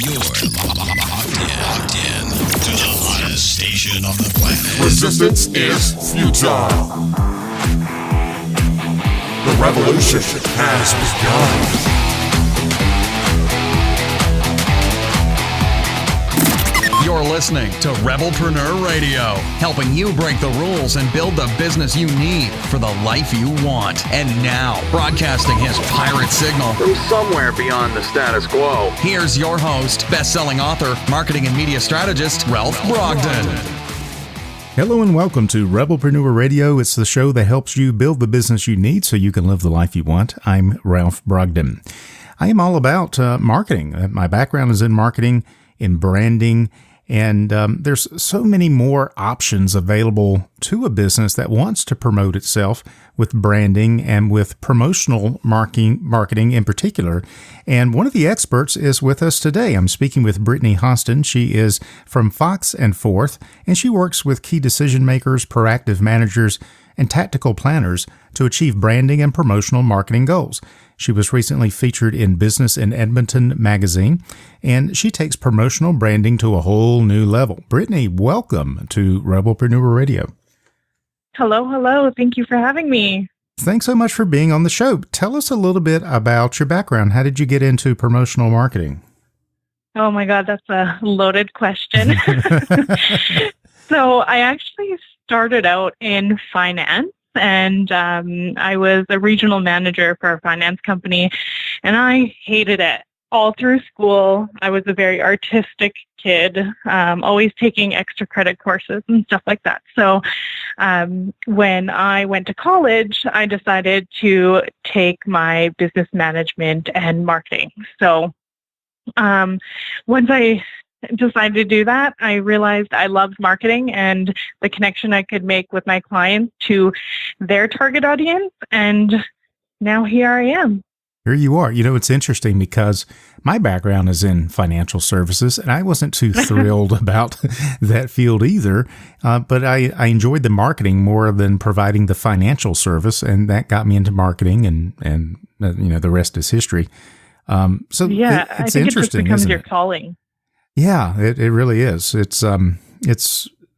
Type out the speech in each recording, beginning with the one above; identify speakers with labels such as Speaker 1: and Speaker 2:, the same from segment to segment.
Speaker 1: You're locked in to the hottest station on the planet.
Speaker 2: Resistance is futile. The revolution has begun.
Speaker 3: You're listening to Rebelpreneur Radio, helping you break the rules and build the business you need for the life you want. And now, broadcasting his pirate signal
Speaker 4: from somewhere beyond the status quo,
Speaker 3: here's your host, best-selling author, marketing and media strategist, Ralph Brogden.
Speaker 5: Hello and welcome to Rebelpreneur Radio. It's the show that helps you build the business you need so you can live the life you want. I'm Ralph Brogden. I am all about marketing. My background is in marketing, in branding, and there's so many more options available to a business that wants to promote itself with branding and with promotional marketing in particular. And one of the experts is with us today. I'm speaking with Brittini Hostyn. She is from Fox and Forth, and she works with key decision makers, proactive managers, and tactical planners to achieve branding and promotional marketing goals. She was recently featured in Business in Edmonton magazine, and she takes promotional branding to a whole new level. Brittini, welcome to Rebelpreneur Radio.
Speaker 6: Hello. Thank you for having me.
Speaker 5: Thanks so much for being on the show. Tell us a little bit about your background. How did you get into promotional marketing?
Speaker 6: Oh my God, that's a loaded question. So I actually started out in finance. And I was a regional manager for a finance company, and I hated it. All through school, I was a very artistic kid, always taking extra credit courses and stuff like that. So when I went to college, I decided to take my business management and marketing. So once I decided to do that, I realized I loved marketing and the connection I could make with my clients to their target audience. And now here I am.
Speaker 5: Here you are. You know, it's interesting because my background is in financial services, and I wasn't too thrilled about that field either. But I enjoyed the marketing more than providing the financial service, and that got me into marketing, and you know, the rest is history. So
Speaker 6: yeah,
Speaker 5: it's
Speaker 6: I think
Speaker 5: interesting,
Speaker 6: it just becomes
Speaker 5: isn't
Speaker 6: your
Speaker 5: it?
Speaker 6: calling.
Speaker 5: Yeah, it really is. It's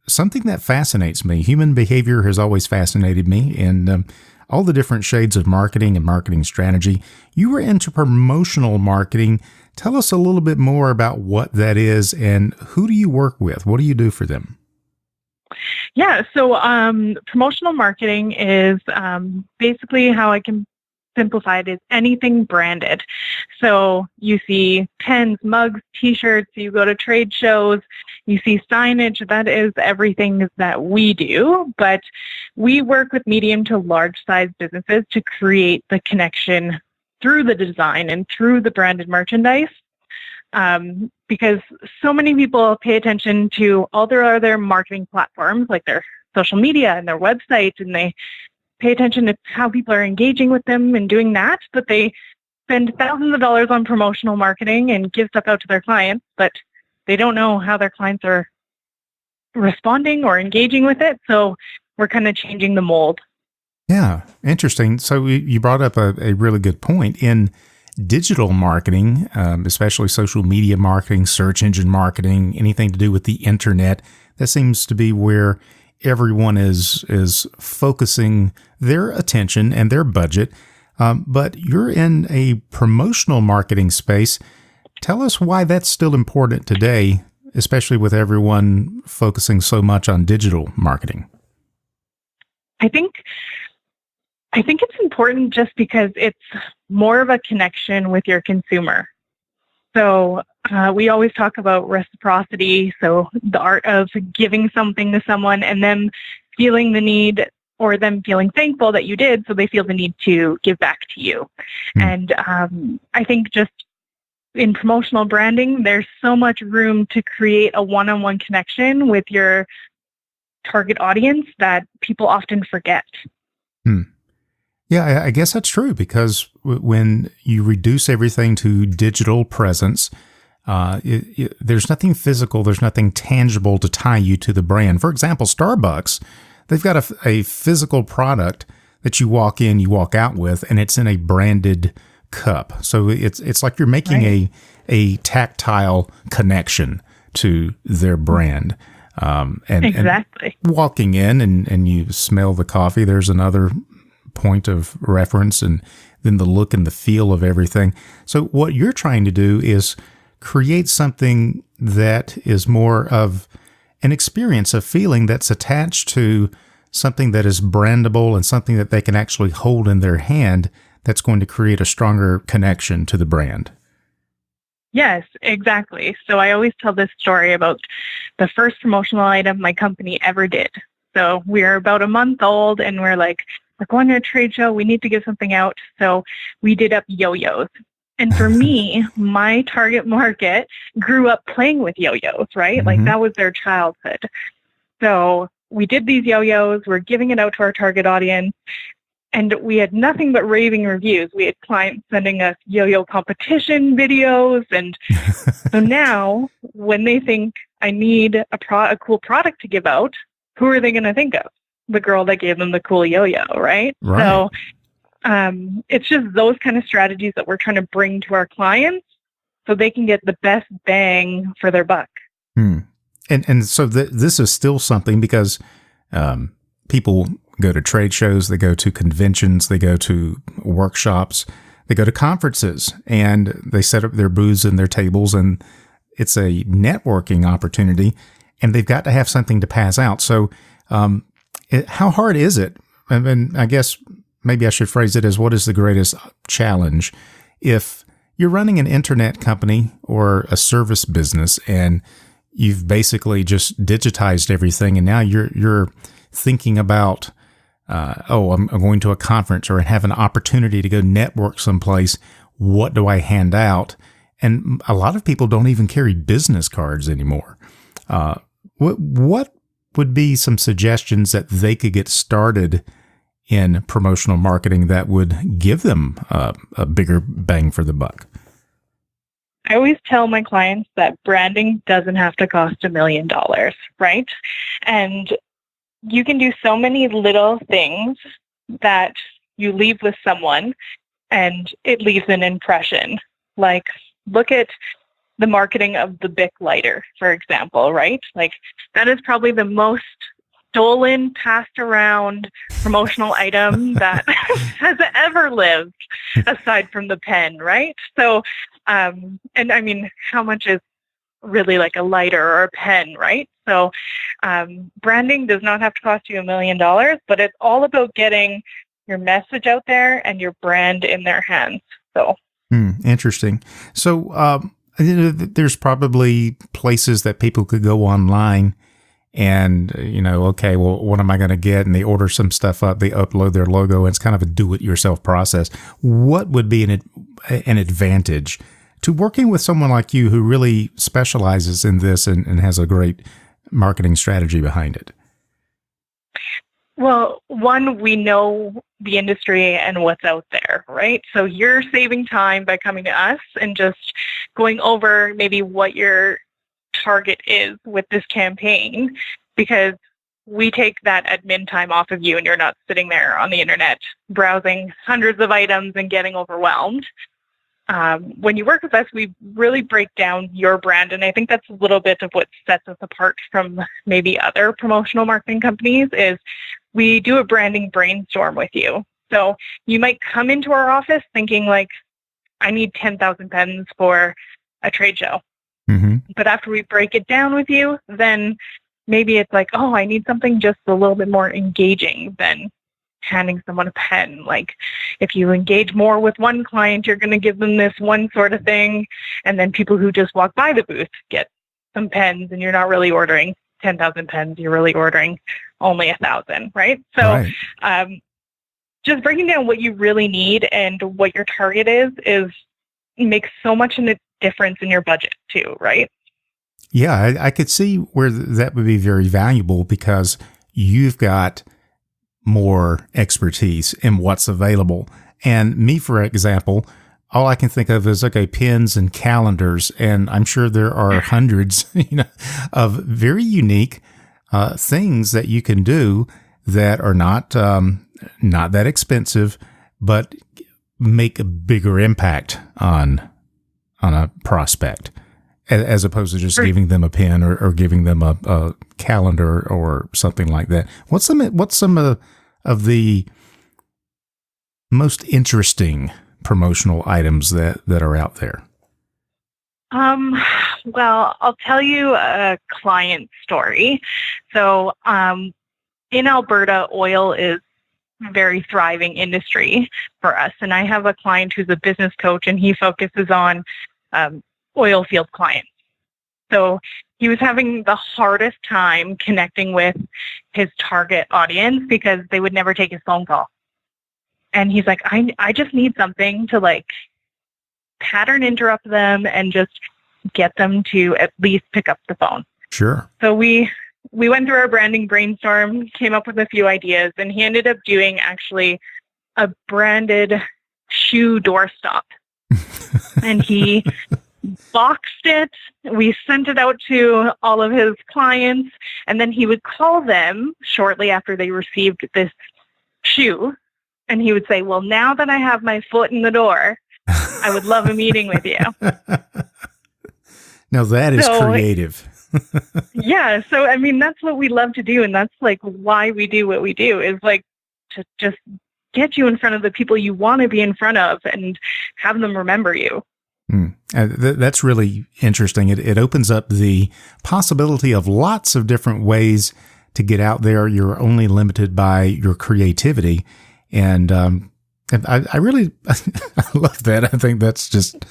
Speaker 5: something that fascinates me. Human behavior has always fascinated me, and all the different shades of marketing and marketing strategy. You were into promotional marketing. Tell us a little bit more about what that is and who do you work with? What do you do for them?
Speaker 6: Yeah, so promotional marketing is basically how I can simplify it is anything branded. So you see pens, mugs, t-shirts, you go to trade shows, you see signage, that is everything that we do. But we work with medium to large size businesses to create the connection through the design and through the branded merchandise. Because so many people pay attention to all their other marketing platforms, like their social media and their website, and they pay attention to how people are engaging with them and doing that, but they spend thousands of dollars on promotional marketing and give stuff out to their clients, but they don't know how their clients are responding or engaging with it. So we're kind of changing the mold.
Speaker 5: Yeah, interesting. So you brought up a really good point. In digital marketing, especially social media marketing, search engine marketing, anything to do with the internet, that seems to be where everyone is focusing their attention and their budget. But you're in a promotional marketing space. Tell us why that's still important today, especially with everyone focusing so much on digital marketing.
Speaker 6: I think it's important just because it's more of a connection with your consumer. So we always talk about reciprocity, so the art of giving something to someone and them feeling the need or them feeling thankful that you did, so they feel the need to give back to you. And I think just in promotional branding, there's so much room to create a one-on-one connection with your target audience that people often forget.
Speaker 5: Yeah, I guess that's true because when you reduce everything to digital presence, there's nothing physical, there's nothing tangible to tie you to the brand. For example, Starbucks, they've got a physical product that you walk in, you walk out with, and it's in a branded cup. So it's like you're making a tactile connection to their brand.
Speaker 6: Exactly.
Speaker 5: And walking in and you smell the coffee, there's another point of reference, and then the look and the feel of everything. So what you're trying to do is create something that is more of an experience, a feeling that's attached to something that is brandable and something that they can actually hold in their hand that's going to create a stronger connection to the brand.
Speaker 6: Yes, exactly. So I always tell this story about the first promotional item my company ever did. So we were about a month old and we're going to a trade show. We need to give something out. So we did up yo-yos. And for me, my target market grew up playing with yo-yos, right?
Speaker 5: Mm-hmm.
Speaker 6: Like that was their childhood. So we did these yo-yos. We're giving it out to our target audience. And we had nothing but raving reviews. We had clients sending us yo-yo competition videos. And so now when they think I need a cool product to give out, who are they going to think of? The girl that gave them the cool yo-yo, right? So it's just those kind of strategies that we're trying to bring to our clients so they can get the best bang for their buck.
Speaker 5: And so this is still something because people go to trade shows, they go to conventions, they go to workshops, they go to conferences, and they set up their booths and their tables, and it's a networking opportunity, and they've got to have something to pass out. So how hard is it? And I guess maybe I should phrase it as, what is the greatest challenge if you're running an internet company or a service business and you've basically just digitized everything, and now you're thinking about, I'm going to a conference or have an opportunity to go network someplace. What do I hand out? And a lot of people don't even carry business cards anymore. What would be some suggestions that they could get started in promotional marketing that would give them a bigger bang for the buck?
Speaker 6: I always tell my clients that branding doesn't have to cost $1 million, right? And you can do so many little things that you leave with someone and it leaves an impression. Like, look at the marketing of the Bic lighter, for example, right? Like, that is probably the most stolen, passed around promotional item that has ever lived, aside from the pen, right? So, and I mean, how much is really like a lighter or a pen, right? So branding does not have to cost you $1 million, but it's all about getting your message out there and your brand in their hands. So
Speaker 5: interesting. So there's probably places that people could go online and, okay, well, what am I going to get? And they order some stuff up, they upload their logo, and it's kind of a do-it-yourself process. What would be an advantage to working with someone like you who really specializes in this and has a great marketing strategy behind it?
Speaker 6: Well, one, we know the industry and what's out there, right? So you're saving time by coming to us and just going over maybe what your target is with this campaign, because we take that admin time off of you and you're not sitting there on the internet browsing hundreds of items and getting overwhelmed. When you work with us, we really break down your brand. And I think that's a little bit of what sets us apart from maybe other promotional marketing companies is we do a branding brainstorm with you. So you might come into our office thinking like, I need 10,000 pens for a trade show. Mm-hmm. But after we break it down with you, then maybe it's like, oh, I need something just a little bit more engaging than handing someone a pen. Like if you engage more with one client, you're going to give them this one sort of thing. And then people who just walk by the booth get some pens, and you're not really ordering 10,000 pens. You're really ordering only 1,000, right? So just breaking down what you really need and what your target is makes so much of a difference in your budget too, right?
Speaker 5: Yeah, I could see where that would be very valuable because you've got more expertise in what's available. And me, for example, all I can think of is, okay, pens and calendars. And I'm sure there are hundreds, of very unique things that you can do that are not that expensive, but make a bigger impact on a prospect, as opposed to just giving them a pen or giving them a calendar or something like that? What's some of the most interesting promotional items that are out there?
Speaker 6: Well, I'll tell you a client story. So, in Alberta, oil is a very thriving industry for us. And I have a client who's a business coach, and he focuses on oil field clients. So he was having the hardest time connecting with his target audience because they would never take his phone call. And he's like, I just need something to like pattern interrupt them and just get them to at least pick up the phone.
Speaker 5: Sure.
Speaker 6: So we went through our branding brainstorm, came up with a few ideas, and he ended up doing actually a branded shoe doorstop. And he boxed it. We sent it out to all of his clients, and then he would call them shortly after they received this shoe. And he would say, well, now that I have my foot in the door, I would love a meeting with you.
Speaker 5: Now that is creative.
Speaker 6: Yeah. So, I mean, that's what we love to do. And that's like why we do what we do, is like to just get you in front of the people you want to be in front of and have them remember you.
Speaker 5: That's really interesting. It opens up the possibility of lots of different ways to get out there. You're only limited by your creativity. And I really I love that. I think that's just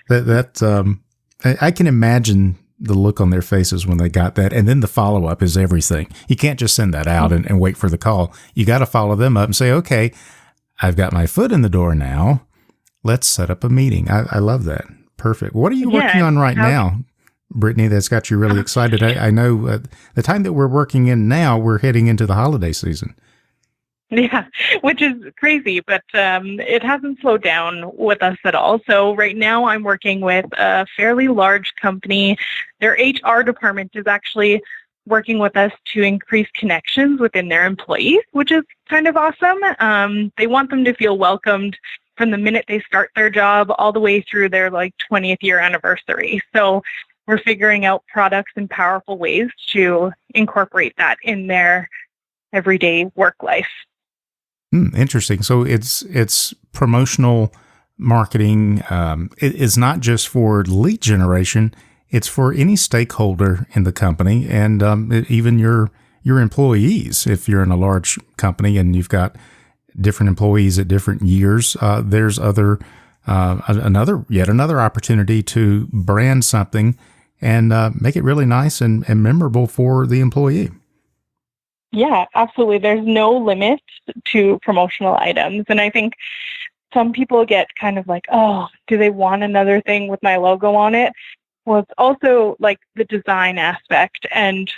Speaker 5: that I can imagine the look on their faces when they got that. And then the follow-up is everything. You can't just send that out and wait for the call. You got to follow them up and say, okay, I've got my foot in the door now. Let's set up a meeting. I love that. Perfect. What are you working on right now, Brittini, that's got you really excited? I know the time that we're working in now, we're heading into the holiday season.
Speaker 6: Yeah, which is crazy, but it hasn't slowed down with us at all. So right now I'm working with a fairly large company. Their HR department is actually working with us to increase connections within their employees, which is kind of awesome. They want them to feel welcomed from the minute they start their job all the way through their 20th year anniversary. So we're figuring out products and powerful ways to incorporate that in their everyday work life.
Speaker 5: Interesting. So it's promotional marketing. It is not just for lead generation. It's for any stakeholder in the company, and even your employees. If you're in a large company and you've got different employees at different years, there's another opportunity to brand something and make it really nice and memorable for the employee.
Speaker 6: Yeah, absolutely. There's no limit to promotional items. And I think some people get kind of like, oh, do they want another thing with my logo on it? Well, it's also like the design aspect and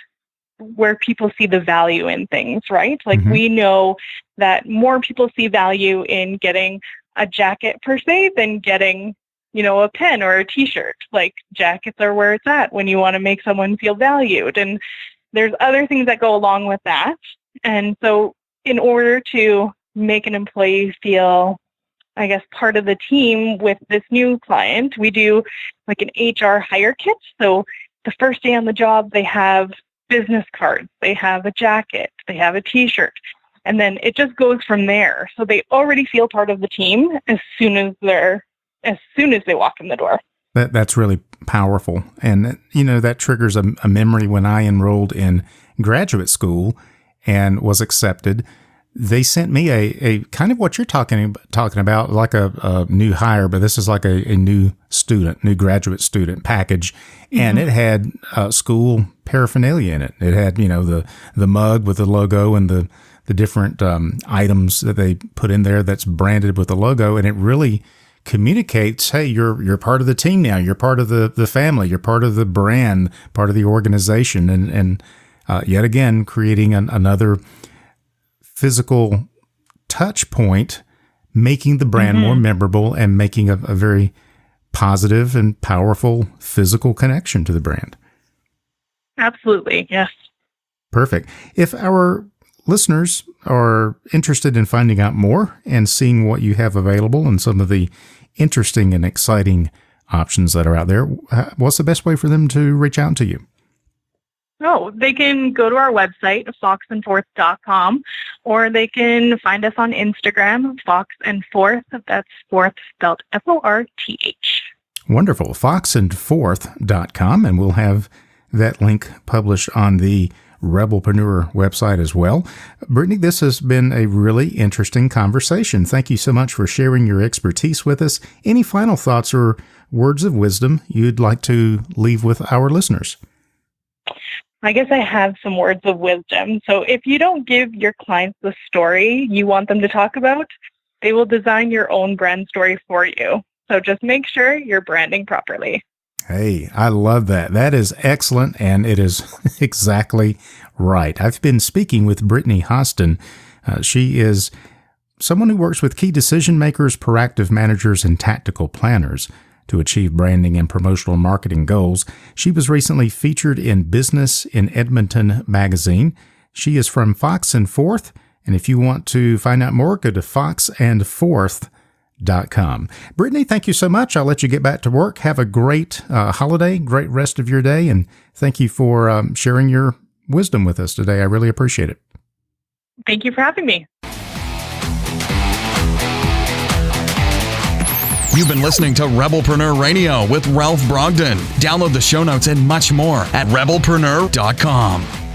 Speaker 6: where people see the value in things, right? Like we know that more people see value in getting a jacket per se than getting, a pen or a t-shirt. Like jackets are where it's at when you want to make someone feel valued. And there's other things that go along with that. And so in order to make an employee feel, I guess, part of the team with this new client, we do like an HR hire kit. So the first day on the job, they have business cards, they have a jacket, they have a t-shirt, and then it just goes from there. So they already feel part of the team as soon as they walk in the door.
Speaker 5: That's really powerful. And, that triggers a memory when I enrolled in graduate school and was accepted. They sent me a kind of what you're talking about, like a new hire, but this is like a new graduate student package. And it had school paraphernalia in it. It had, the mug with the logo and the different items that they put in there that's branded with the logo. And it really communicates, hey, you're part of the team now. You're part of the family. You're part of the brand, part of the organization. And yet again, creating another physical touch point, making the brand more memorable and making a very positive and powerful physical connection to the brand.
Speaker 6: Absolutely. Yes.
Speaker 5: Perfect. If our listeners are interested in finding out more and seeing what you have available and some of the interesting and exciting options that are out there, what's the best way for them to reach out to you?
Speaker 6: Oh, they can go to our website, foxandforth.com, or they can find us on Instagram, foxandforth. That's fourth spelled Forth.
Speaker 5: Wonderful. foxandforth.com, and we'll have that link published on the Rebelpreneur website as well. Brittini, this has been a really interesting conversation. Thank you so much for sharing your expertise with us. Any final thoughts or words of wisdom you'd like to leave with our listeners?
Speaker 6: I guess I have some words of wisdom. So if you don't give your clients the story you want them to talk about, they will design your own brand story for you. So just make sure you're branding properly.
Speaker 5: Hey, I love that. That is excellent, and it is exactly right. I've been speaking with Brittini Hostyn. She is someone who works with key decision makers, proactive managers, and tactical planners to achieve branding and promotional marketing goals. She was recently featured in Business in Edmonton magazine. She is from Fox and Forth, and if you want to find out more, go to foxandforth.com. Brittini, thank you so much. I'll let you get back to work. Have a great holiday, great rest of your day, and thank you for sharing your wisdom with us today. I really appreciate it.
Speaker 6: Thank you for having me.
Speaker 3: You've been listening to Rebelpreneur Radio with Ralph Brogden. Download the show notes and much more at rebelpreneur.com.